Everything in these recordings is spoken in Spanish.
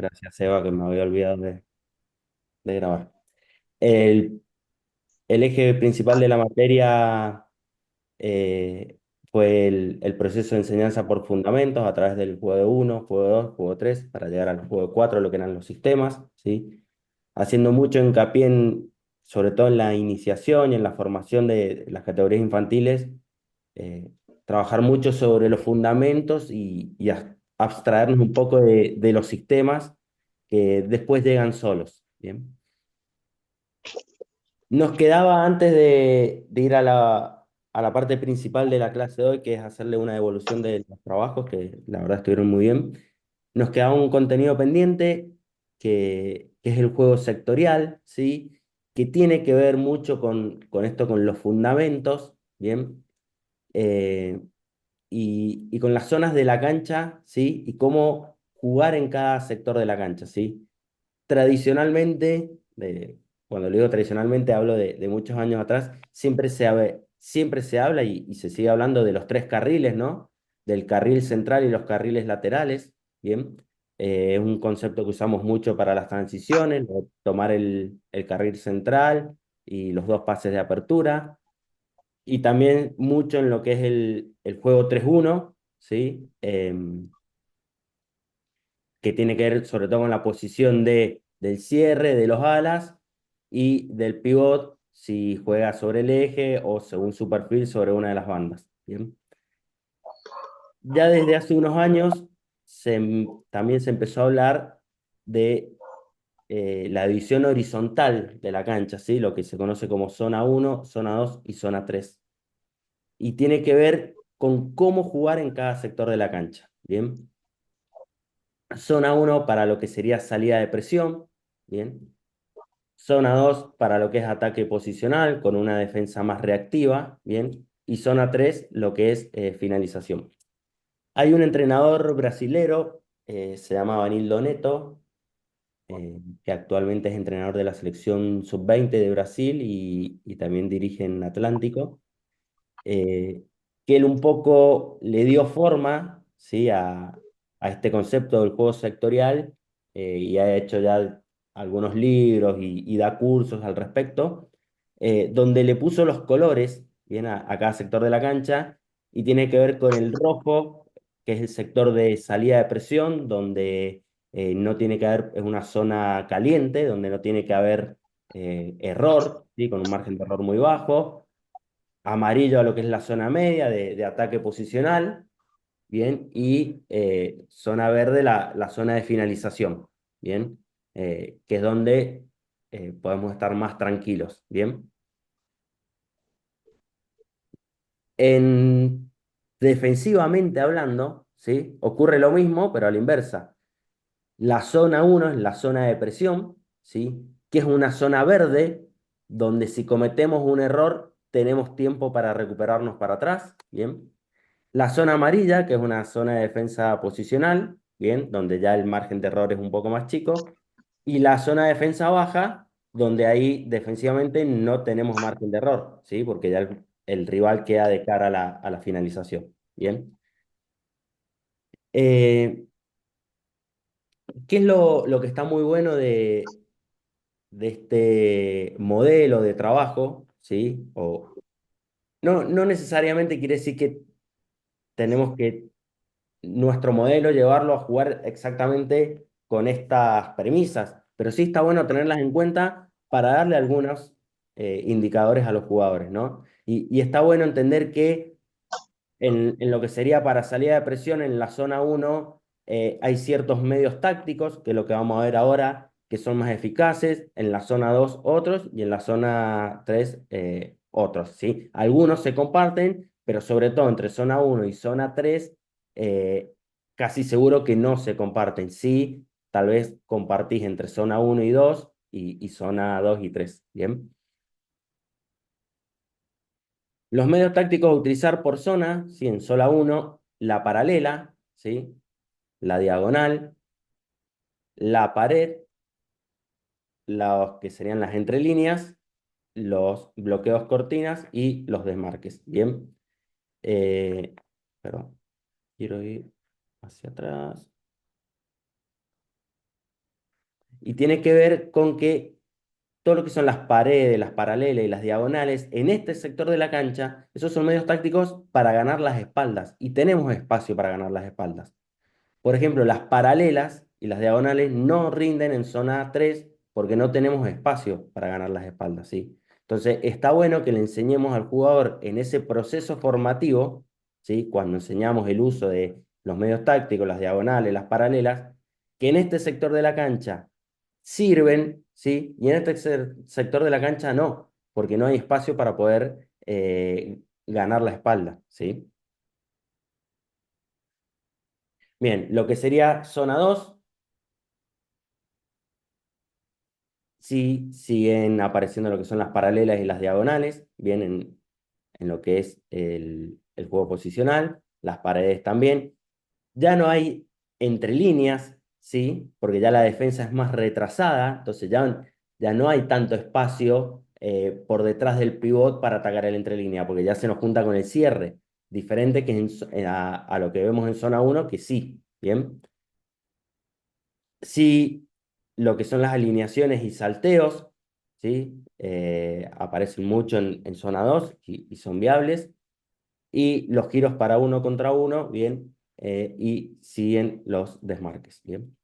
Gracias, Eva, que me había olvidado de grabar. El, el eje principal de la materia fue el proceso de enseñanza por fundamentos a través del juego 1, juego 2, juego 3, para llegar al juego 4, lo que eran los sistemas, ¿sí? Haciendo mucho hincapié sobre todo en la iniciación y en la formación de las categorías infantiles, eh, trabajar mucho sobre los fundamentos y abstraernos un poco de los sistemas que después llegan solos. Bien. Nos quedaba antes de ir a la parte principal de la clase de hoy, que es hacerle una devolución de los trabajos, que la verdad estuvieron muy bien. Nos quedaba un contenido pendiente, que es el juego sectorial, ¿sí? Que tiene que ver mucho con esto, con los fundamentos, ¿bien? Eh, y con las zonas de la cancha, ¿sí? Y cómo jugar en cada sector de la cancha, ¿sí? Tradicionalmente, cuando le digo tradicionalmente, hablo de muchos años atrás, siempre se habla y se sigue hablando de los tres carriles, ¿no? Del carril central y los carriles laterales, ¿bien? Es un concepto que usamos mucho para las transiciones, tomar el carril central y los dos pases de apertura, y también mucho en lo que es el juego 3-1, ¿sí? Que tiene que ver sobre todo con la posición del cierre, de los alas y del pivot, si juega sobre el eje o según su perfil sobre una de las bandas. Bien. Ya desde hace unos años también se empezó a hablar de la división horizontal de la cancha, ¿sí? Lo que se conoce como zona 1, zona 2 y zona 3. Y tiene que ver con cómo jugar en cada sector de la cancha. Bien. Zona 1 para lo que sería salida de presión. Bien. Zona 2 para lo que es ataque posicional, con una defensa más reactiva, ¿bien? Y zona 3 lo que es finalización. Hay un entrenador brasilero, se llama Vanildo Neto, que actualmente es entrenador de la selección sub-20 de Brasil y también dirige en Atlántico, eh, que él un poco le dio forma, ¿sí? a este concepto del juego sectorial, y ha hecho ya algunos libros y da cursos al respecto, donde le puso los colores, bien, a cada sector de la cancha, y tiene que ver con el rojo, que es el sector de salida de presión, donde no tiene que haber, es una zona caliente, donde no tiene que haber error, ¿sí? Con un margen de error muy bajo. Amarillo a lo que es la zona media de ataque posicional, bien, y zona verde la zona de finalización, bien, que es donde podemos estar más tranquilos, bien. En, defensivamente hablando, ¿sí? Ocurre lo mismo, pero a la inversa. La zona 1 es la zona de presión, ¿sí? Que es una zona verde donde si cometemos un error tenemos tiempo para recuperarnos para atrás, ¿bien? La zona amarilla, que es una zona de defensa posicional, bien, donde ya el margen de error es un poco más chico. Y la zona de defensa baja, donde ahí defensivamente no tenemos margen de error, ¿sí? Porque ya el rival queda de cara a la finalización, bien. Eh, ¿Qué es lo que está muy bueno de este modelo de trabajo, ¿sí? No necesariamente quiere decir que tenemos que nuestro modelo, llevarlo a jugar exactamente con estas premisas, pero sí está bueno tenerlas en cuenta para darle algunos indicadores a los jugadores, ¿no? Y está bueno entender que en lo que sería para salida de presión en la zona 1 hay ciertos medios tácticos, que es lo que vamos a ver ahora, que son más eficaces, en la zona 2 otros y en la zona 3 otros, ¿sí? Algunos se comparten, pero sobre todo entre zona 1 y zona 3 eh, casi seguro que no se comparten. Sí, tal vez compartís entre zona 1 y 2 y zona 2 y 3, ¿bien? Los medios tácticos a utilizar por zona, ¿sí? En zona 1 la paralela, ¿sí? La diagonal, la pared, los que serían las entrelíneas, los bloqueos cortinas y los desmarques. Bien. Eh, Perdón, quiero ir hacia atrás. Y tiene que ver con que todo lo que son las paredes, las paralelas y las diagonales, en este sector de la cancha, esos son medios tácticos para ganar las espaldas. Y tenemos espacio para ganar las espaldas. Por ejemplo, las paralelas y las diagonales no rinden en zona 3 porque no tenemos espacio para ganar las espaldas, ¿sí? Entonces, está bueno que le enseñemos al jugador en ese proceso formativo, ¿sí? Cuando enseñamos el uso de los medios tácticos, las diagonales, las paralelas, que en este sector de la cancha sirven, ¿sí? Y en este sector de la cancha no, porque no hay espacio para poder ganar la espalda, ¿sí? Bien, lo que sería zona 2. Sí, siguen apareciendo lo que son las paralelas y las diagonales, bien en lo que es el juego posicional, las paredes también. Ya no hay entre líneas, ¿sí? Porque ya la defensa es más retrasada, entonces ya no hay tanto espacio por detrás del pivot para atacar el entrelínea, porque ya se nos junta con el cierre, diferente que a lo que vemos en zona uno que sí, ¿bien? Sí, lo que son las alineaciones y salteos, ¿sí? Aparecen mucho en zona 2 y son viables. Y los giros para uno contra uno, bien, y siguen los desmarques, bien.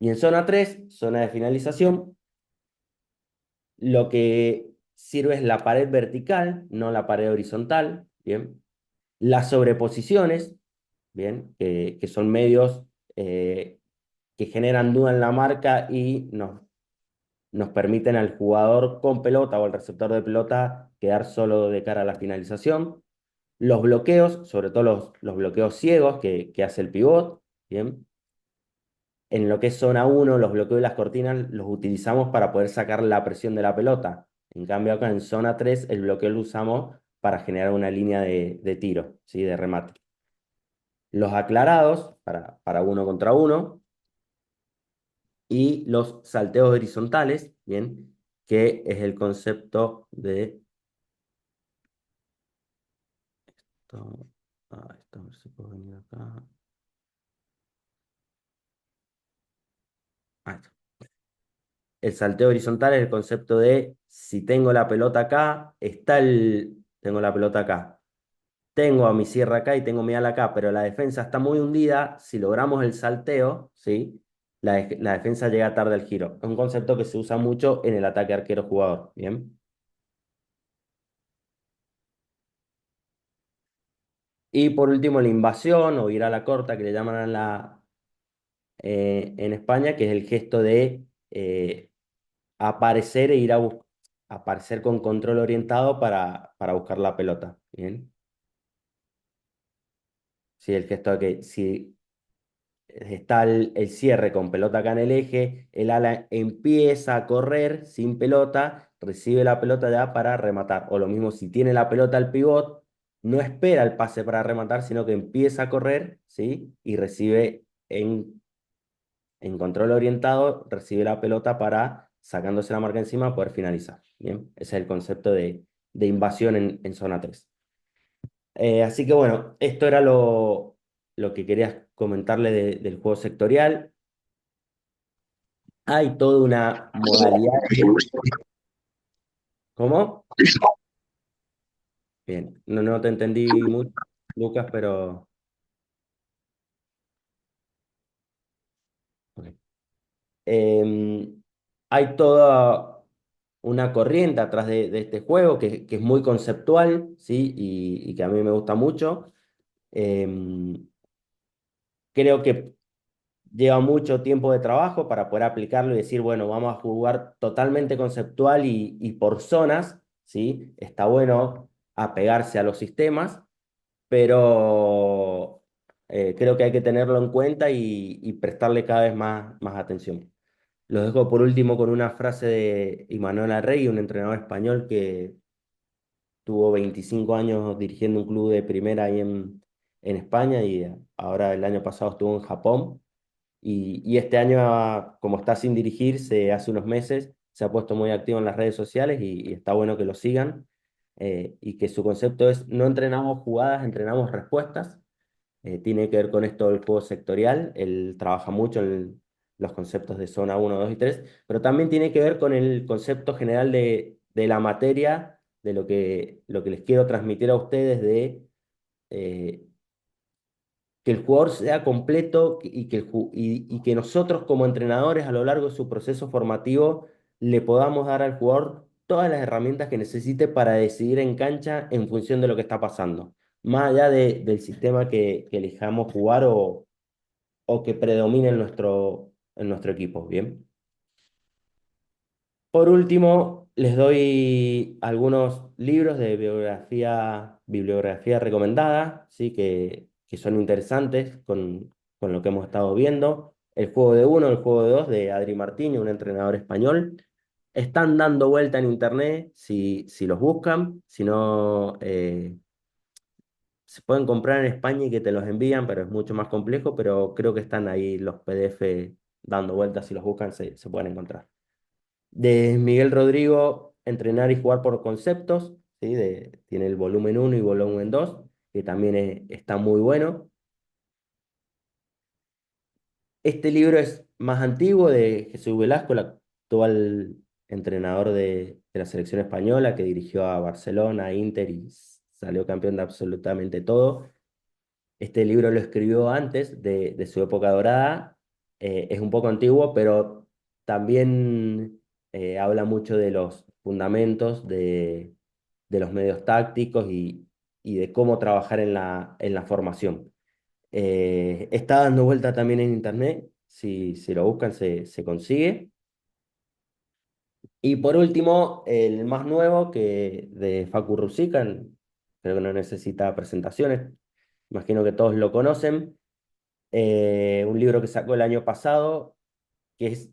Y en zona 3 zona de finalización, lo que sirve es la pared vertical, no la pared horizontal, bien. Las sobreposiciones, bien, que son medios que generan duda en la marca y nos permiten al jugador con pelota o al receptor de pelota quedar solo de cara a la finalización. Los bloqueos, sobre todo los bloqueos ciegos que hace el pivot, ¿bien? En lo que es zona uno los bloqueos y las cortinas los utilizamos para poder sacar la presión de la pelota. En cambio, acá en zona 3 el bloqueo lo usamos para generar una línea de tiro, ¿sí? De remate. Los aclarados para uno contra uno y los salteos horizontales, ¿bien? Que es el concepto de... Esto, esto a ver si puedo venir acá. Ahí está. El salteo horizontal es el concepto de si tengo la pelota acá, tengo la pelota acá, tengo a mi sierra acá y tengo mi ala acá, pero la defensa está muy hundida. Si logramos el salteo, ¿sí? La defensa llega tarde al giro. Es un concepto que se usa mucho en el ataque arquero-jugador. Bien. Y por último, la invasión o ir a la corta, que le llaman en España, que es el gesto de aparecer e ir a aparecer con control orientado para buscar la pelota. Bien. Sí, el gesto de que si está el cierre con pelota acá en el eje, el ala empieza a correr sin pelota, recibe la pelota ya para rematar. O lo mismo si tiene la pelota el pivot, no espera el pase para rematar, sino que empieza a correr, ¿sí? Y recibe en control orientado, recibe la pelota para, sacándose la marca encima, poder finalizar. Bien, ese es el concepto de invasión en zona 3. Así que bueno, esto era lo que quería comentarle del juego sectorial. Hay toda una modalidad. ¿Cómo? Bien, no te entendí mucho, Lucas, pero... ok. Em, Hay toda una corriente atrás de este juego que es muy conceptual, ¿sí? Y que a mí me gusta mucho. Em, Creo que lleva mucho tiempo de trabajo para poder aplicarlo y decir, bueno, vamos a jugar totalmente conceptual y por zonas, ¿sí? Está bueno apegarse a los sistemas, pero creo que hay que tenerlo en cuenta y prestarle cada vez más atención. Los dejo por último con una frase de Imanol Arregui, un entrenador español que tuvo 25 años dirigiendo un club de primera ahí en España y ahora el año pasado estuvo en Japón. Y este año, como está sin dirigirse hace unos meses, se ha puesto muy activo en las redes sociales y está bueno que lo sigan. Y que su concepto es, no entrenamos jugadas, entrenamos respuestas. Tiene que ver con esto del juego sectorial. Él trabaja mucho los conceptos de zona uno 2 y 3, pero también tiene que ver con el concepto general de la materia, de lo que les quiero transmitir a ustedes de eh, que el jugador sea completo y que nosotros como entrenadores a lo largo de su proceso formativo le podamos dar al jugador todas las herramientas que necesite para decidir en cancha en función de lo que está pasando, más allá del sistema que elijamos jugar o que predomine en nuestro equipo, ¿bien? Por último, les doy algunos libros de bibliografía recomendada, ¿sí? Que son interesantes con lo que hemos estado viendo. El juego de uno, el juego de dos de Adri Martínez, un entrenador español. Están dando vuelta en internet si los buscan. Si no, se pueden comprar en España y que te los envían, pero es mucho más complejo. Pero creo que están ahí los PDF dando vueltas. Si los buscan, se pueden encontrar. De Miguel Rodrigo, Entrenar y jugar por conceptos, ¿sí? Tiene el volumen uno y volumen 2 que también está muy bueno. Este libro es más antiguo, de Jesús Velasco, el actual entrenador de la selección española, que dirigió a Barcelona, a Inter y salió campeón de absolutamente todo. Este libro lo escribió antes de su época dorada. Es un poco antiguo, pero también habla mucho de los fundamentos de los medios tácticos y de cómo trabajar en la formación. Está dando vuelta también en internet. Si lo buscan, se consigue. Y por último, el más nuevo, que de Facu Ruzica, creo que no necesita presentaciones. Imagino que todos lo conocen. Un libro que sacó el año pasado, que es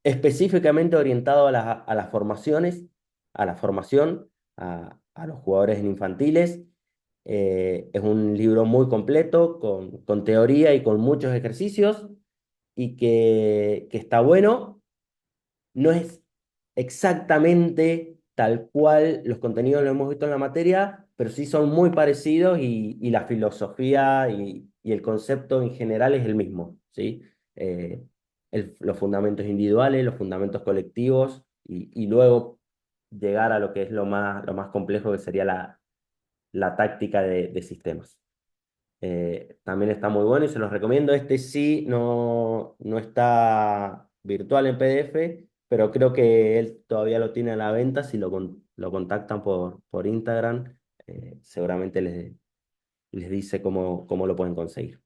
específicamente orientado a las formaciones, a la formación, a los jugadores en infantiles. Es un libro muy completo, con teoría y con muchos ejercicios, y que está bueno. No es exactamente tal cual los contenidos lo hemos visto en la materia, pero sí son muy parecidos y la filosofía y el concepto en general es el mismo, ¿sí? Eh, los fundamentos individuales, los fundamentos colectivos y luego llegar a lo que es lo más complejo que sería la táctica de sistemas. También está muy bueno y se los recomiendo. Este sí no está virtual en PDF, pero creo que él todavía lo tiene a la venta. Si lo contactan por Instagram, seguramente les dice cómo lo pueden conseguir.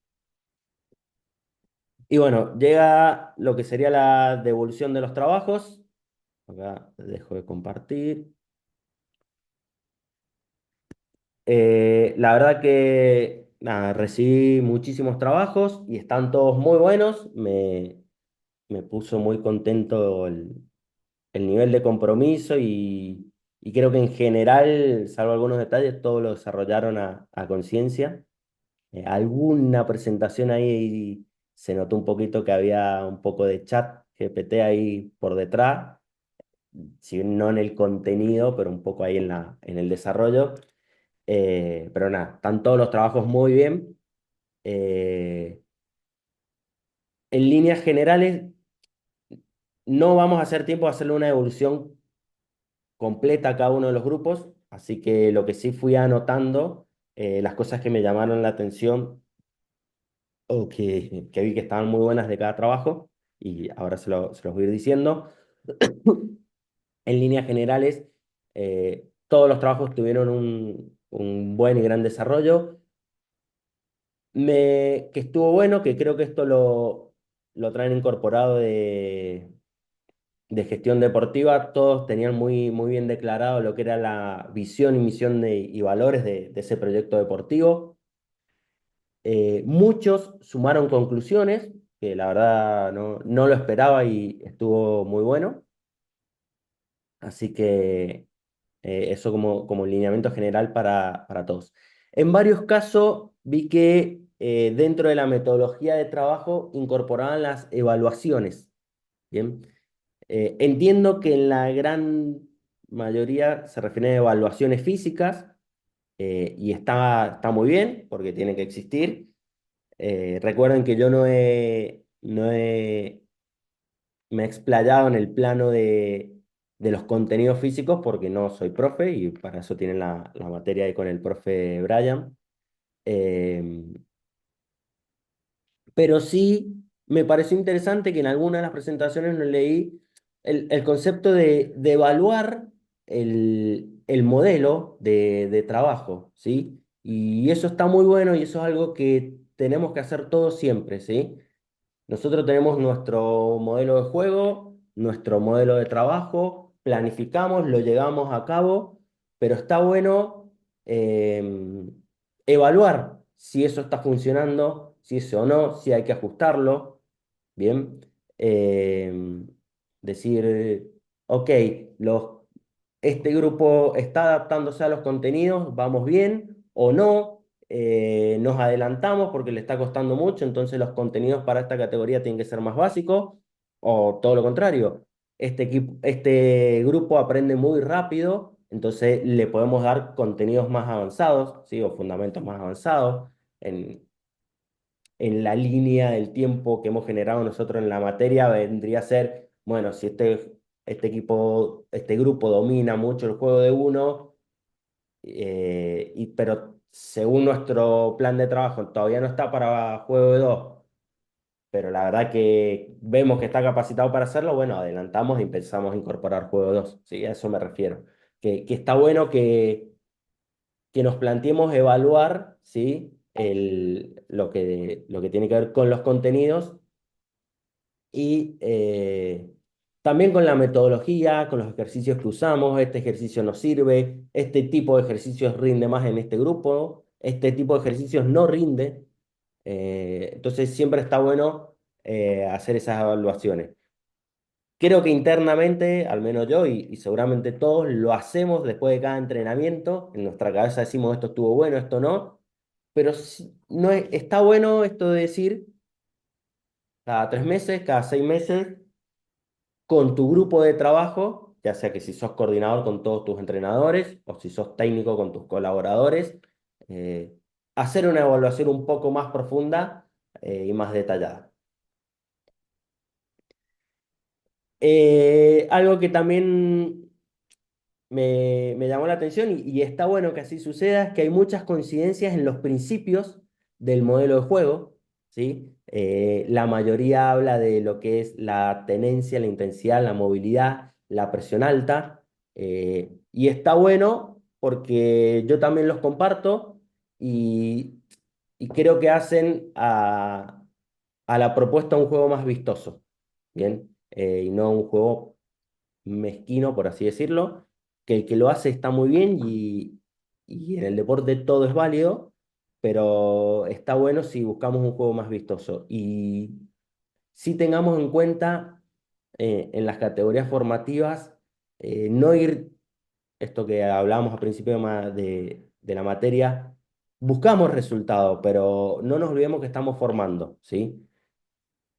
Y bueno, llega lo que sería la devolución de los trabajos. Acá dejo de compartir. La verdad que nada, recibí muchísimos trabajos y están todos muy buenos. Me puso muy contento el nivel de compromiso y creo que en general, salvo algunos detalles, todos lo desarrollaron a conciencia. Alguna presentación ahí se notó un poquito que había un poco de chat GPT ahí por detrás, si bien no en el contenido, pero un poco ahí en el desarrollo. Pero nada, están todos los trabajos muy bien. Eh, en líneas generales, no vamos a hacer tiempo de hacerle una evolución completa a cada uno de los grupos, así que lo que sí fui anotando, las cosas que me llamaron la atención o que vi que estaban muy buenas de cada trabajo, y ahora se los voy a ir diciendo. En líneas generales, todos los trabajos tuvieron un buen y gran desarrollo. Que estuvo bueno, que creo que esto lo traen incorporado de gestión deportiva. Todos tenían muy, muy bien declarado lo que era la visión y misión y valores de ese proyecto deportivo. Muchos sumaron conclusiones, que la verdad no lo esperaba y estuvo muy bueno. Así que eso como lineamiento general para todos. En varios casos vi que dentro de la metodología de trabajo incorporaban las evaluaciones. Bien. Entiendo que en la gran mayoría se refieren a evaluaciones físicas, y está muy bien porque tiene que existir. Recuerden que yo no he no he, me he explayado en el plano de los contenidos físicos porque no soy profe y para eso tienen la materia ahí con el profe Brian. Em, pero sí me pareció interesante que en alguna de las presentaciones no leí el concepto de evaluar el modelo de trabajo, ¿sí? Y eso está muy bueno y eso es algo que tenemos que hacer todos siempre, ¿sí? Nosotros tenemos nuestro modelo de juego, nuestro modelo de trabajo, planificamos, lo llevamos a cabo, pero está bueno evaluar si eso está funcionando, si eso o no, si hay que ajustarlo. Bien. Decir, ok, los, este grupo está adaptándose a los contenidos, vamos bien o no, nos adelantamos porque le está costando mucho, entonces los contenidos para esta categoría tienen que ser más básicos, o todo lo contrario. Este grupo aprende muy rápido, entonces le podemos dar contenidos más avanzados, ¿sí? O fundamentos más avanzados en la línea del tiempo que hemos generado nosotros en la materia, vendría a ser, bueno, si este grupo domina mucho el juego de uno, pero según nuestro plan de trabajo todavía no está para juego de dos, pero la verdad que vemos que está capacitado para hacerlo, bueno, adelantamos y empezamos a incorporar juego de dos, ¿sí? A eso me refiero. Que está bueno que nos planteemos evaluar, ¿sí? Lo que tiene que ver con los contenidos y también con la metodología, con los ejercicios que usamos. Este ejercicio nos sirve, este tipo de ejercicios rinde más en este grupo, este tipo de ejercicios no rinde. Entonces siempre está bueno hacer esas evaluaciones. Creo que internamente, al menos yo y seguramente todos, lo hacemos después de cada entrenamiento. En nuestra cabeza decimos esto estuvo bueno, esto no. Pero no está bueno esto de decir cada 3 meses, cada 6 meses, con tu grupo de trabajo, ya sea que si sos coordinador con todos tus entrenadores o si sos técnico con tus colaboradores, eh, hacer una evaluación un poco más profunda y más detallada. Algo que también me llamó la atención y está bueno que así suceda, es que hay muchas coincidencias en los principios del modelo de juego, ¿sí? La mayoría habla de lo que es la tenencia, la intensidad, la movilidad, la presión alta, y está bueno porque yo también los comparto y, y creo que hacen a la propuesta un juego más vistoso, ¿bien? Y no un juego mezquino, por así decirlo, que el que lo hace está muy bien y en el deporte todo es válido, pero está bueno si buscamos un juego más vistoso. Y si tengamos en cuenta en las categorías formativas, no ir, esto que hablábamos al principio de la materia, buscamos resultados, pero no nos olvidemos que estamos formando, ¿sí?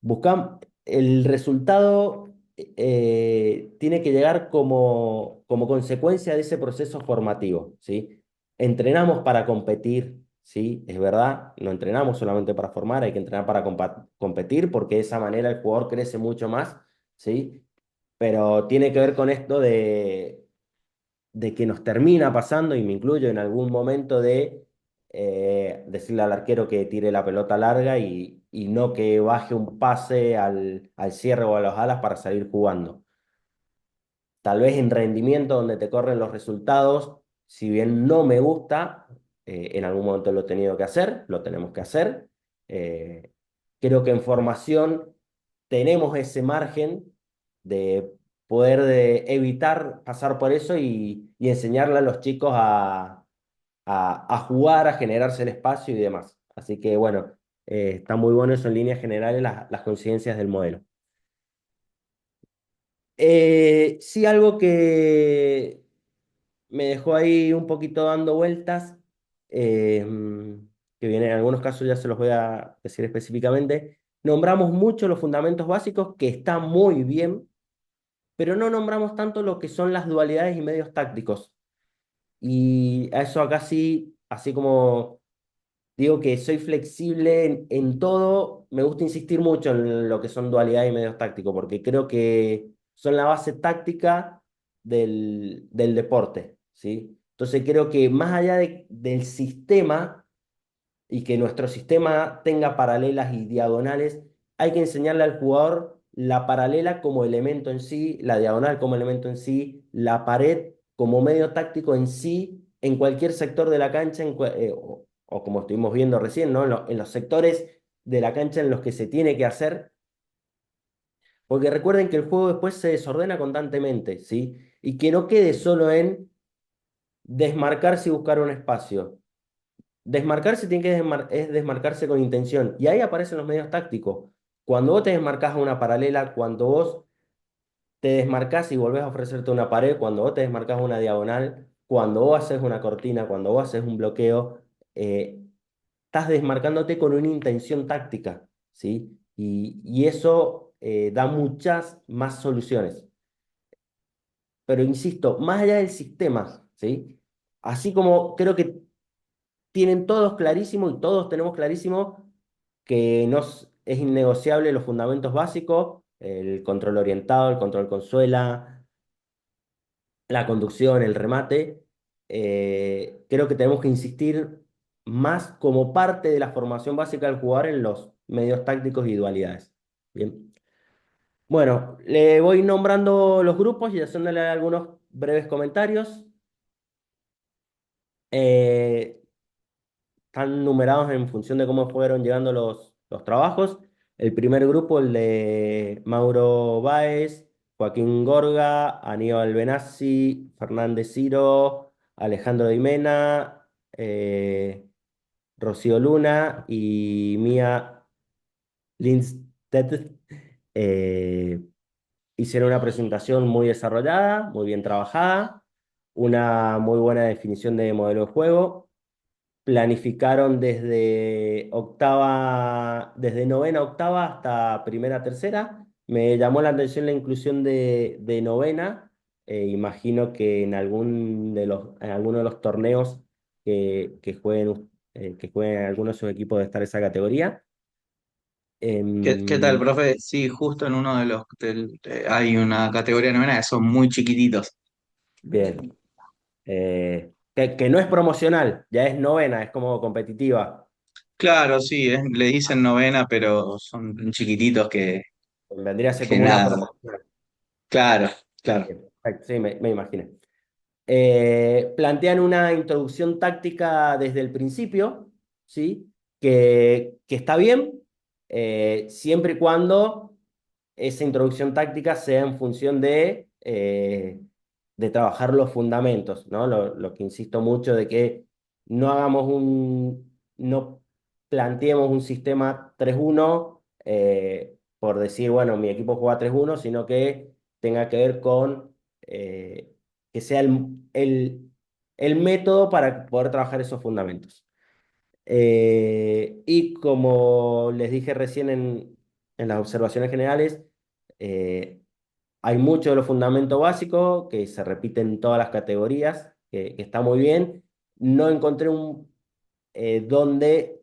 Buscamos, el resultado tiene que llegar como consecuencia de ese proceso formativo, ¿sí? Entrenamos para competir, ¿sí? Es verdad, no entrenamos solamente para formar, hay que entrenar para competir porque de esa manera el jugador crece mucho más, ¿sí? Pero tiene que ver con esto de que nos termina pasando, y me incluyo en algún momento, de decirle al arquero que tire la pelota larga y no que baje un pase al cierre o a las alas para salir jugando. Tal vez en rendimiento donde te corren los resultados, si bien no me gusta, en algún momento lo he tenido que hacer, lo tenemos que hacer. Eh, Creo que en formación tenemos ese margen de poder evitar pasar por eso y enseñarle a los chicos a jugar, a generarse el espacio y demás. Así que bueno, está muy bueno eso en líneas generales, las coincidencias del modelo. Sí, algo que me dejó ahí un poquito dando vueltas, eh, que viene en algunos casos, ya se los voy a decir específicamente. Nombramos mucho los fundamentos básicos, que está muy bien, pero no nombramos tanto lo que son las dualidades y medios tácticos. Y a eso acá sí, así como digo que soy flexible en todo. Me gusta insistir mucho en lo que son dualidad y medios tácticos, porque creo que son la base táctica del deporte, ¿sí? Entonces creo que más allá del sistema y que nuestro sistema tenga paralelas y diagonales, hay que enseñarle al jugador la paralela como elemento en sí, la diagonal como elemento en sí, la pared como medio táctico en sí, en cualquier sector de la cancha, o como estuvimos viendo recién, ¿no? En los sectores de la cancha en los que se tiene que hacer, porque recuerden que el juego después se desordena constantemente, ¿sí? Y que no quede solo en desmarcarse y buscar un espacio. Desmarcarse tiene que es desmarcarse con intención. Y ahí aparecen los medios tácticos. Cuando vos te desmarcás a una paralela, cuando vos te desmarcás y volvés a ofrecerte una pared, cuando vos te desmarcás a una diagonal, cuando vos haces una cortina, cuando vos haces un bloqueo, eh, estás desmarcándote con una intención táctica, ¿sí? Y eso da muchas más soluciones. Pero insisto, más allá del sistema, ¿sí? Así como creo que tienen todos clarísimo y todos tenemos clarísimo que es innegociable los fundamentos básicos, el control orientado, el control con suela, la conducción, el remate. Creo que tenemos que insistir más como parte de la formación básica del jugador en los medios tácticos y dualidades. Bien. Bueno, le voy nombrando los grupos y haciéndole algunos breves comentarios. Eh, Están numerados en función de cómo fueron llegando los trabajos. El primer grupo, el de Mauro Báez, Joaquín Gorga, Aníbal Benassi, Fernández Ciro, Alejandro Dimena, Rocío Luna y Mía Lindstedt. eh, Hicieron una presentación muy desarrollada, muy bien trabajada, una muy buena definición de modelo de juego. Planificaron desde novena a octava hasta primera tercera. Me llamó la atención la inclusión de novena. Imagino que en alguno de los torneos que jueguen algunos de sus equipos de estar esa categoría. ¿Qué tal, Em, profe? Sí, justo en uno de hay una categoría novena que son muy chiquititos. bien. Que no es promocional, ya es novena, es como competitiva. Claro, sí, le dicen novena, pero son chiquititos Vendría a ser que como una nada. promoción. Claro, claro. Bien, perfecto, sí, me imaginé. Plantean una introducción táctica desde el principio, ¿sí? Que está bien, siempre y cuando esa introducción táctica sea en función de trabajar los fundamentos, ¿no? Lo que insisto mucho de que no planteemos un sistema 3-1 por decir, bueno, mi equipo juega 3-1, sino que tenga que ver con que sea el método para poder trabajar esos fundamentos. Y como les dije recién en las observaciones generales, eh, hay muchos de los fundamentos básicos que se repiten en todas las categorías, que está muy bien. No encontré donde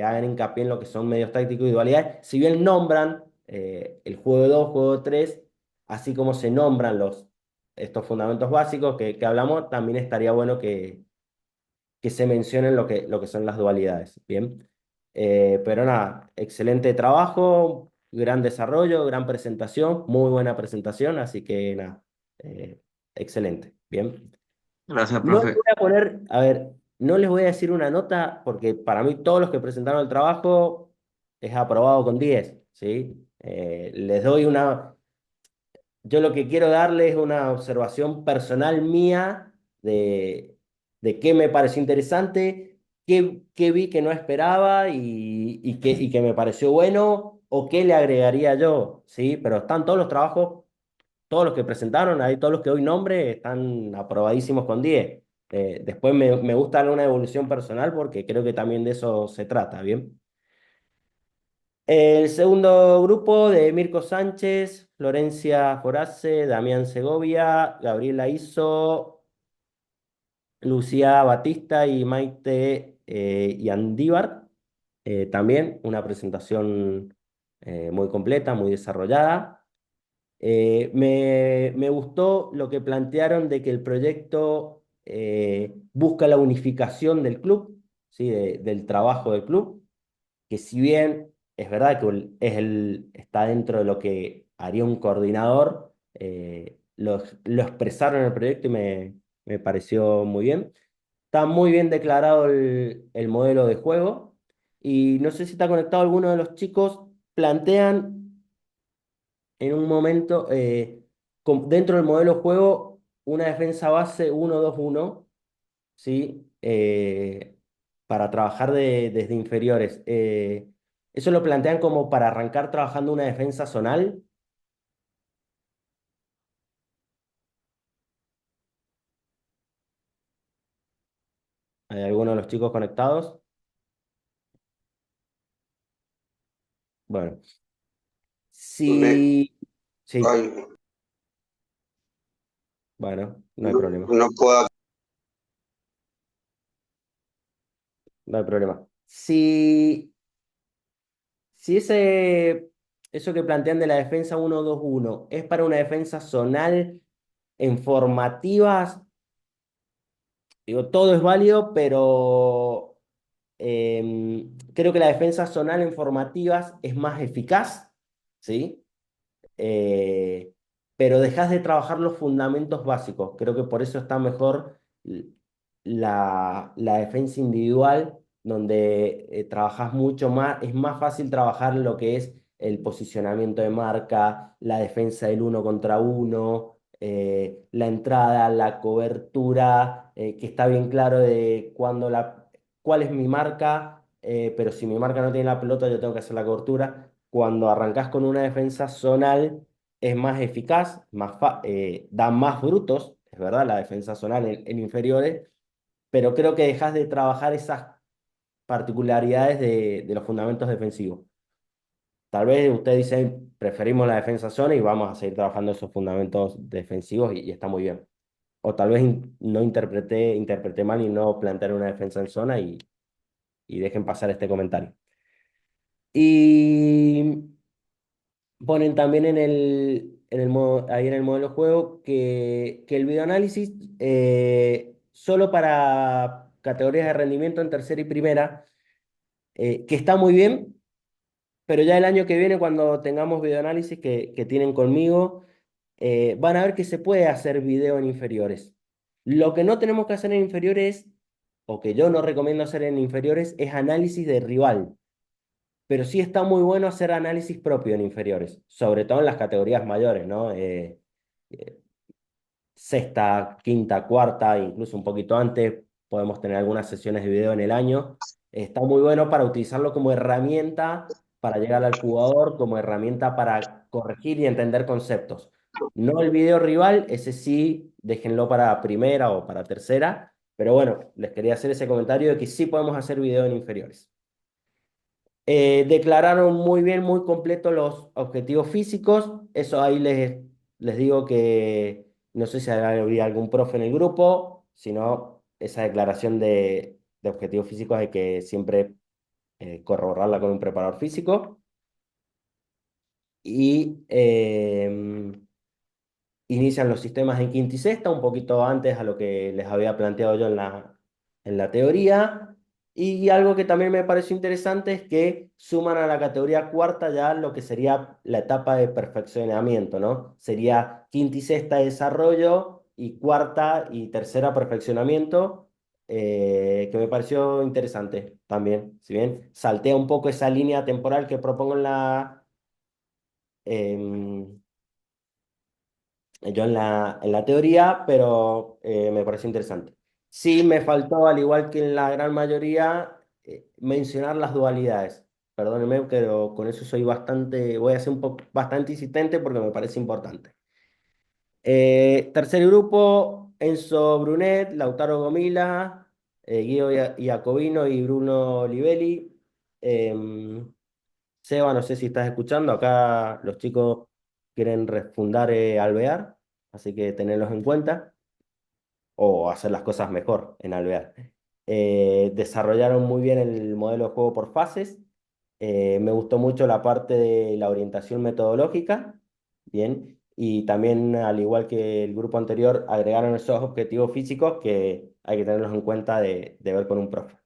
hagan hincapié en lo que son medios tácticos y dualidades. Si bien nombran el juego 2 juego 3 así como se nombran estos fundamentos básicos que hablamos, también estaría bueno que se mencionen lo que son las dualidades. Bien. Pero nada, excelente trabajo, gran desarrollo, gran presentación, muy buena presentación, así que nada, eh, excelente. Bien. Gracias, No les profe. voy a poner, a ver, no les voy a decir una nota porque para mí todos los que presentaron el trabajo es aprobado con 10, ¿sí? Les doy yo lo que quiero darles es una observación personal mía de qué me pareció interesante, qué vi que no esperaba y que me pareció bueno o qué le agregaría yo, ¿sí? Pero están todos los trabajos, todos los que presentaron, ahí todos los que hoy nombre, están aprobadísimos con 10. Después me gusta darle una evolución personal porque creo que también de eso se trata, ¿bien? El segundo grupo de Mirko Sánchez, Florencia Forace, Damián Segovia, Gabriela Iso, Lucía Batista y Maite y Andívar. También una presentación muy completa, muy desarrollada. Me gustó lo que plantearon de que el proyecto busca la unificación del club, ¿sí? Del trabajo del club, que si bien es verdad que está dentro de lo que haría un coordinador, lo expresaron en el proyecto y me pareció muy bien. Está muy bien declarado el modelo de juego y no sé si está conectado alguno de los chicos, plantean en un momento, dentro del modelo de juego, una defensa base 1-2-1, ¿sí? Para trabajar desde inferiores. Eso lo plantean como para arrancar trabajando una defensa zonal. ¿Hay alguno de los chicos conectados? Bueno, Me, sí, sí, ay, bueno, no hay no, problema, no puedo. no hay problema. Si eso que plantean de la defensa 1-2-1 es para una defensa zonal en formativas, digo, todo es válido, pero creo que la defensa zonal en formativas es más eficaz, ¿sí? eh, pero dejas de trabajar los fundamentos básicos. Creo que por eso está mejor la defensa individual, donde trabajas mucho más, es más fácil trabajar lo que es el posicionamiento de marca, la defensa del uno contra uno, la entrada, la cobertura, que está bien claro de cuál es mi marca, pero si mi marca no tiene la pelota, yo tengo que hacer la cobertura. Cuando arrancas con una defensa zonal, es más eficaz, da más frutos, es verdad, la defensa zonal en inferiores, pero creo que dejas de trabajar esas particularidades de los fundamentos defensivos. Tal vez ustedes dicen, preferimos la defensa zona y vamos a seguir trabajando esos fundamentos defensivos y está muy bien. O tal vez no interpreté mal y no plantear una defensa en zona y dejen pasar este comentario. Y ponen también ahí en el modelo de juego que el videoanálisis solo para categorías de rendimiento en tercera y primera, que está muy bien, pero ya el año que viene cuando tengamos videoanálisis que tienen conmigo, van a ver que se puede hacer video en inferiores. Lo que no tenemos que hacer en inferiores, o que yo no recomiendo hacer en inferiores, es análisis de rival, pero sí está muy bueno hacer análisis propio en inferiores, sobre todo en las categorías mayores, ¿no? Eh, Sexta, quinta, cuarta, incluso un poquito antes, podemos tener algunas sesiones de video en el año. Está muy bueno para utilizarlo como herramienta para llegar al jugador, como herramienta para corregir y entender conceptos. No el video rival, ese sí, déjenlo para primera o para tercera, pero bueno, les quería hacer ese comentario de que sí podemos hacer video en inferiores. Declararon muy bien, muy completo los objetivos físicos. Eso ahí les digo que no sé si había algún profe en el grupo, sino esa declaración de objetivos físicos hay que siempre corroborarla con un preparador físico. Y inician los sistemas en quinta y sexta, un poquito antes a lo que les había planteado yo en la teoría. Y algo que también me pareció interesante es que suman a la categoría cuarta ya lo que sería la etapa de perfeccionamiento, ¿no? Sería quinta y sexta desarrollo y cuarta y tercera perfeccionamiento, que me pareció interesante también. Si bien saltea un poco esa línea temporal que propongo em, yo en la teoría, pero me pareció interesante. Sí, me faltó, al igual que en la gran mayoría, mencionar las dualidades. Perdónenme, pero con eso voy a ser bastante insistente porque me parece importante. Tercer grupo, Enzo Brunet, Lautaro Gomila, Guido Iacobino y Bruno Livelli. Em, Seba, no sé si estás escuchando, acá los chicos quieren refundar Alvear, así que tenerlos en cuenta o hacer las cosas mejor en Alvear. Desarrollaron muy bien el modelo de juego por fases. Me gustó mucho la parte de la orientación metodológica, bien, y también, al igual que el grupo anterior, agregaron esos objetivos físicos que hay que tenerlos en cuenta de ver con un profe.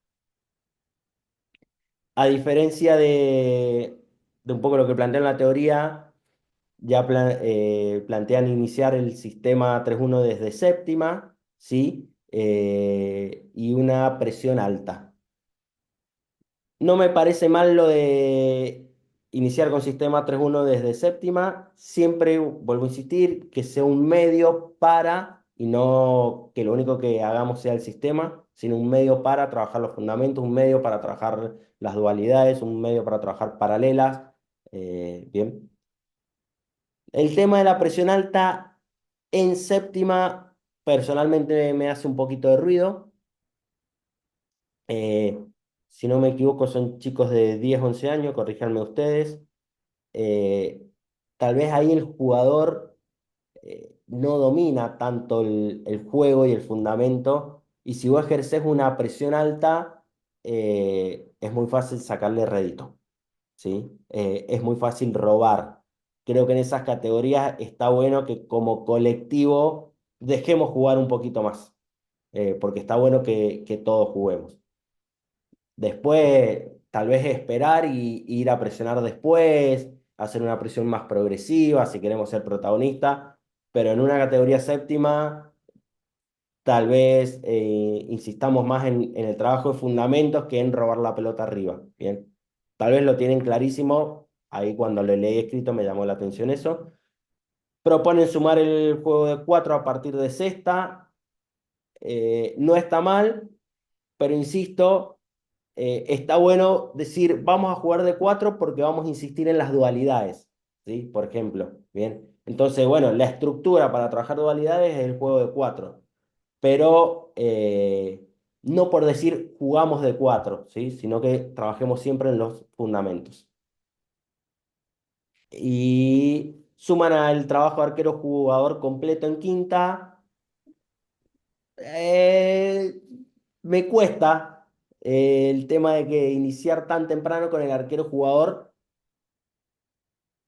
A diferencia de un poco lo que plantea en la teoría, ya plantean iniciar el sistema 3.1 desde séptima, ¿sí? Y una presión alta. No me parece mal lo de iniciar con sistema 3.1 desde séptima. Siempre vuelvo a insistir que sea un medio para, y no que lo único que hagamos sea el sistema, sino un medio para trabajar los fundamentos, un medio para trabajar las dualidades, un medio para trabajar paralelas. Bien. El tema de la presión alta en séptima, personalmente me hace un poquito de ruido. Eh, si no me equivoco, son chicos de 10 11 años, corríjanme ustedes. Eh, Tal vez ahí el jugador no domina tanto el juego y el fundamento, y si vos ejerces una presión alta, es muy fácil sacarle rédito, ¿sí? Es muy fácil robar. Creo que en esas categorías está bueno que como colectivo dejemos jugar un poquito más, porque está bueno que todos juguemos. Después, tal vez esperar y ir a presionar después, hacer una presión más progresiva si queremos ser protagonistas, pero en una categoría séptima, tal vez insistamos más en el trabajo de fundamentos que en robar la pelota arriba. Bien, tal vez lo tienen clarísimo, ahí cuando lo leí escrito me llamó la atención eso. Proponen sumar el juego de 4 a partir de sexta, no está mal, pero insisto. Está bueno decir, vamos a jugar de 4 porque vamos a insistir en las dualidades, ¿sí? Por ejemplo, ¿bien? Entonces, bueno, la estructura para trabajar dualidades es el juego de 4, pero no por decir jugamos de 4, ¿sí? Sino que trabajemos siempre en los fundamentos. Y suman al trabajo arquero-jugador completo en quinta. Eh, Me cuesta el tema de que iniciar tan temprano con el arquero jugador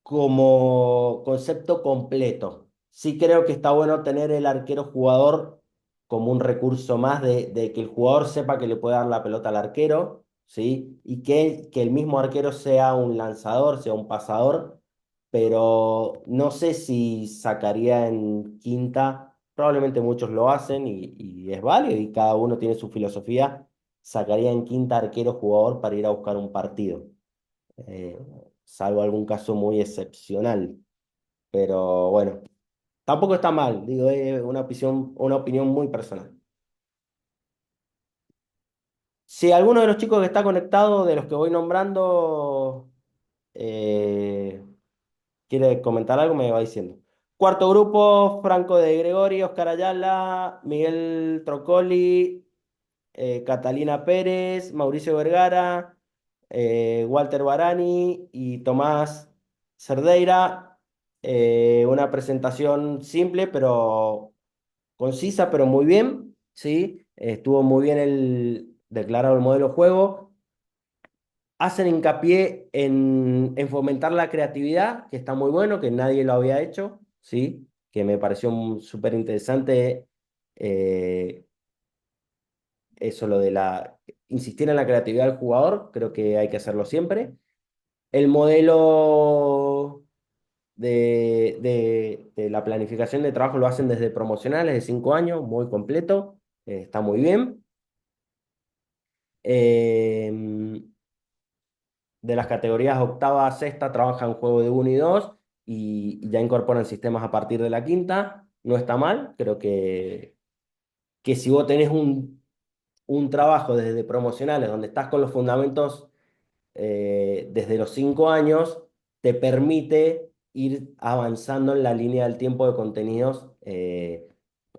como concepto completo. Sí creo que está bueno tener el arquero jugador como un recurso más de que el jugador sepa que le puede dar la pelota al arquero, ¿sí? Y que el mismo arquero sea un lanzador, sea un pasador, pero no sé si sacaría en quinta. Probablemente muchos lo hacen y es válido y cada uno tiene su filosofía. Sacaría en quinta arquero jugador para ir a buscar un partido, eh, salvo algún caso muy excepcional. Pero bueno, tampoco está mal, digo, es una opinión muy personal. Si alguno de los chicos que está conectado, de los que voy nombrando, eh, quiere comentar algo, me va diciendo. Cuarto grupo, Franco de Gregori, Oscar Ayala, Miguel Trocoli, Catalina Pérez, Mauricio Vergara, Walter Barani y Tomás Cerdeira. Una presentación simple, pero concisa, pero muy bien, ¿sí? Estuvo muy bien el declarado el modelo de juego. Hacen hincapié en fomentar la creatividad, que está muy bueno, que nadie lo había hecho, ¿sí? Que me pareció súper interesante, eh, eso, lo de insistir en la creatividad del jugador, creo que hay que hacerlo siempre. El modelo de la planificación de trabajo lo hacen desde promocionales de 5 años, muy completo, está muy bien. Em, de las categorías octava a sexta trabajan juego de uno y 2 y ya incorporan sistemas a partir de la quinta. No está mal, creo que si vos tenés un trabajo desde promocionales donde estás con los fundamentos desde los 5 años, te permite ir avanzando en la línea del tiempo de contenidos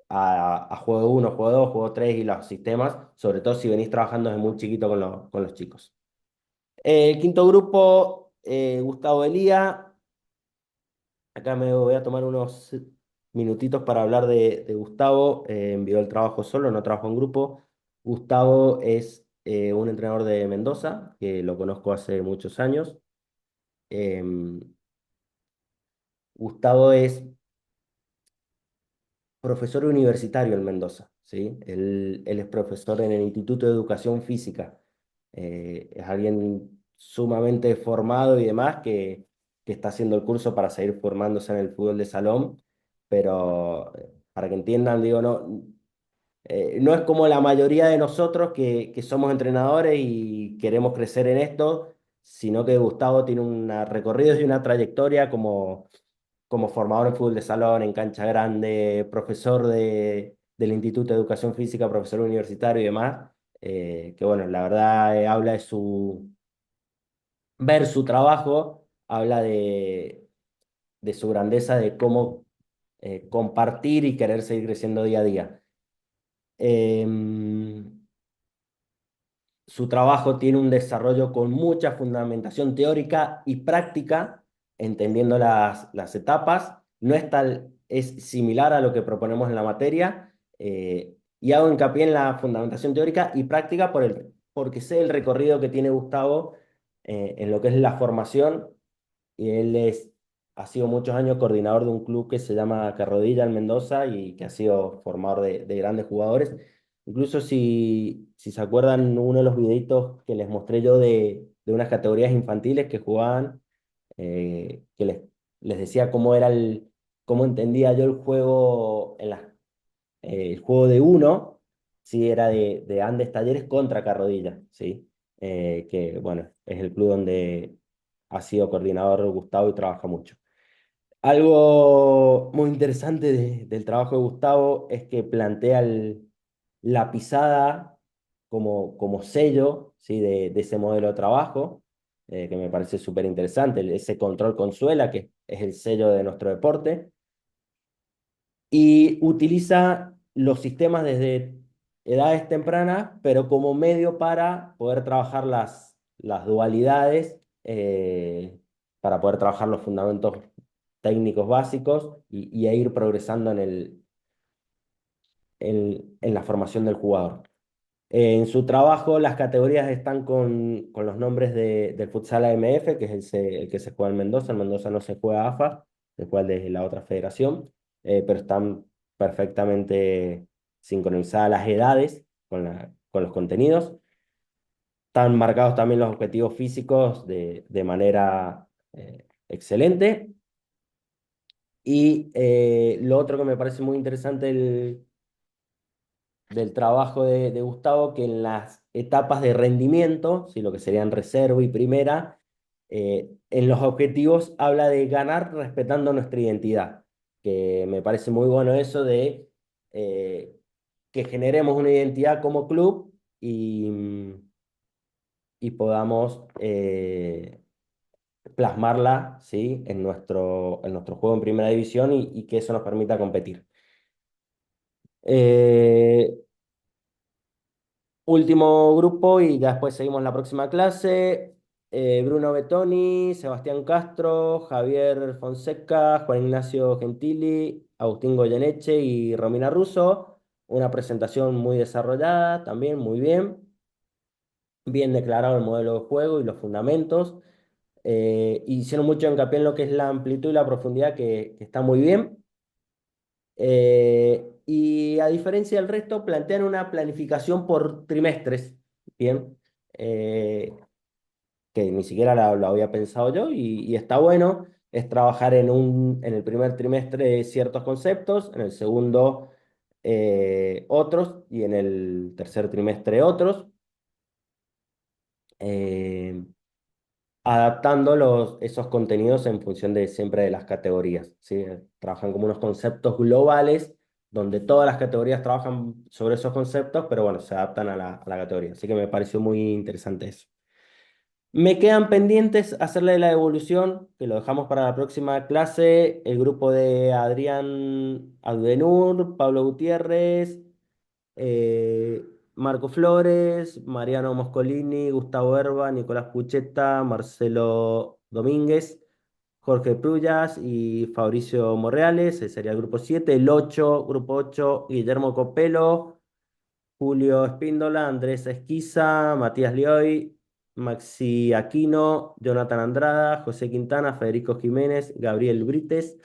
a juego uno, juego 2, juego 3 y los sistemas, sobre todo si venís trabajando desde muy chiquito con los chicos. El quinto grupo, Gustavo Elía. Acá me voy a tomar unos minutitos para hablar de Gustavo. Envió el trabajo solo, no trabajo en grupo. Gustavo es un entrenador de Mendoza, que lo conozco hace muchos años. Em, Gustavo es profesor universitario en Mendoza, ¿sí? Él es profesor en el Instituto de Educación Física. Es alguien sumamente formado y demás que está haciendo el curso para seguir formándose en el fútbol de salón, pero para que entiendan, digo, no, no es como la mayoría de nosotros que somos entrenadores y queremos crecer en esto, sino que Gustavo tiene un recorrido y una trayectoria como formador en fútbol de salón, en cancha grande, profesor del Instituto de Educación Física, profesor universitario y demás, que bueno, la verdad habla de ver su trabajo, habla de su grandeza, de cómo compartir y querer seguir creciendo día a día. Em, Su trabajo tiene un desarrollo con mucha fundamentación teórica y práctica, entendiendo las etapas. No es tal, es similar a lo que proponemos en la materia, y hago hincapié en la fundamentación teórica y práctica porque sé el recorrido que tiene Gustavo en lo que es la formación, y ha sido muchos años coordinador de un club que se llama Carrodilla en Mendoza y que ha sido formador de grandes jugadores. Incluso si se acuerdan uno de los videitos que les mostré yo de unas categorías infantiles que jugaban, que les decía cómo entendía yo el juego el juego de uno, sí, era de Andes Talleres contra Carrodilla, ¿sí? Que bueno, es el club donde ha sido coordinador Gustavo y trabaja mucho. Algo muy interesante del trabajo de Gustavo es que plantea la pisada como sello, ¿sí? De ese modelo de trabajo, que me parece súper interesante, ese control con suela, que es el sello de nuestro deporte, y utiliza los sistemas desde edades tempranas, pero como medio para poder trabajar las dualidades, para poder trabajar los fundamentos técnicos básicos y a ir progresando en la formación del jugador. En su trabajo, las categorías están con los nombres del futsal AMF, que es el que se juega en Mendoza. En Mendoza no se juega AFA, se juega desde la otra federación, pero están perfectamente sincronizadas las edades con los contenidos. Están marcados también los objetivos físicos de manera excelente. Y lo otro que me parece muy interesante del trabajo de Gustavo, que en las etapas de rendimiento, ¿sí? Lo que serían reserva y primera, en los objetivos habla de ganar respetando nuestra identidad, que me parece muy bueno eso de que generemos una identidad como club y podamos plasmarla, ¿sí? en nuestro juego en primera división y que eso nos permita competir. Eh, Último grupo y ya después seguimos la próxima clase. Bruno Betoni, Sebastián Castro, Javier Fonseca, Juan Ignacio Gentili, Agustín Goyeneche y Romina Russo. Una presentación muy desarrollada, también muy bien. Bien declarado el modelo de juego y los fundamentos. Hicieron mucho hincapié en lo que es la amplitud y la profundidad, que está muy bien. Y a diferencia del resto, plantean una planificación por trimestres, ¿bien? Que ni siquiera lo había pensado yo y está bueno. Es trabajar en el primer trimestre ciertos conceptos, en el segundo otros y en el tercer trimestre otros. Eh, Adaptando esos contenidos en función de siempre de las categorías, ¿sí? Trabajan como unos conceptos globales donde todas las categorías trabajan sobre esos conceptos, pero bueno, se adaptan a la categoría. Así que me pareció muy interesante eso. Me quedan pendientes hacerle la evolución, que lo dejamos para la próxima clase, el grupo de Adrián Audenur, Pablo Gutiérrez, eh, Marco Flores, Mariano Moscolini, Gustavo Herba, Nicolás Pucheta, Marcelo Domínguez, Jorge Prullas y Fabricio Morreales. Ese sería el grupo 7. El 8, grupo 8, Guillermo Copelo, Julio Espíndola, Andrés Esquiza, Matías Lioy, Maxi Aquino, Jonathan Andrada, José Quintana, Federico Jiménez, Gabriel Brites.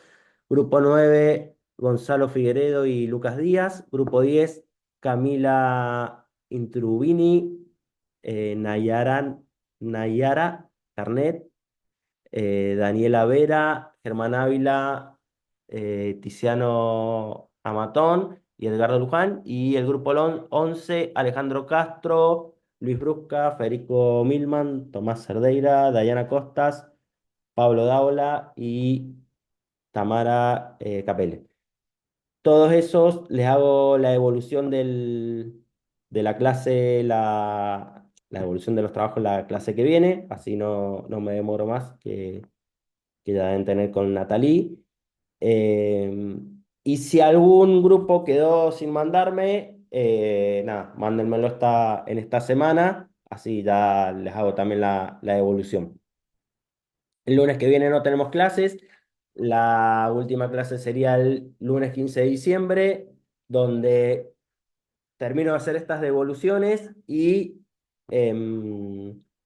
Grupo 9, Gonzalo Figueredo y Lucas Díaz. Grupo 10, Camila Intrubini, Nayara Carnet, Daniela Vera, Germán Ávila, Tiziano Amatón y Edgardo Luján. Y el grupo 11, Alejandro Castro, Luis Brusca, Federico Milman, Tomás Cerdeira, Dayana Costas, Pablo Daula y Tamara Capelle. Todos esos les hago la evolución de la clase, la evolución de los trabajos la clase que viene, así no me demoro más, que ya deben tener con Natalie. Y si algún grupo quedó sin mandarme, nada, mándenmelo en esta semana, así ya les hago también la evolución. El lunes que viene no tenemos clases. La última clase sería el lunes 15 de diciembre, donde termino de hacer estas devoluciones y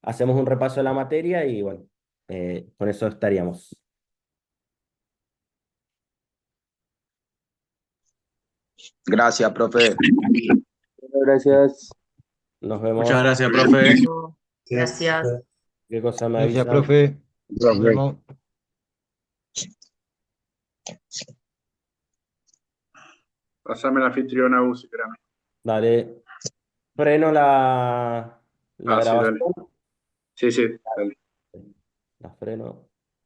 hacemos un repaso de la materia y bueno, con eso estaríamos. Gracias, profe. Gracias. Nos Muchas vemos. gracias, profe. Gracias. ¿Qué cosa me Gracias, avisan? profe. Nos vemos. Pasame la anfitriona, Uzi, espérame. Dale. Freno la Ah, sí, dale. grabación. Sí, sí, dale. La freno.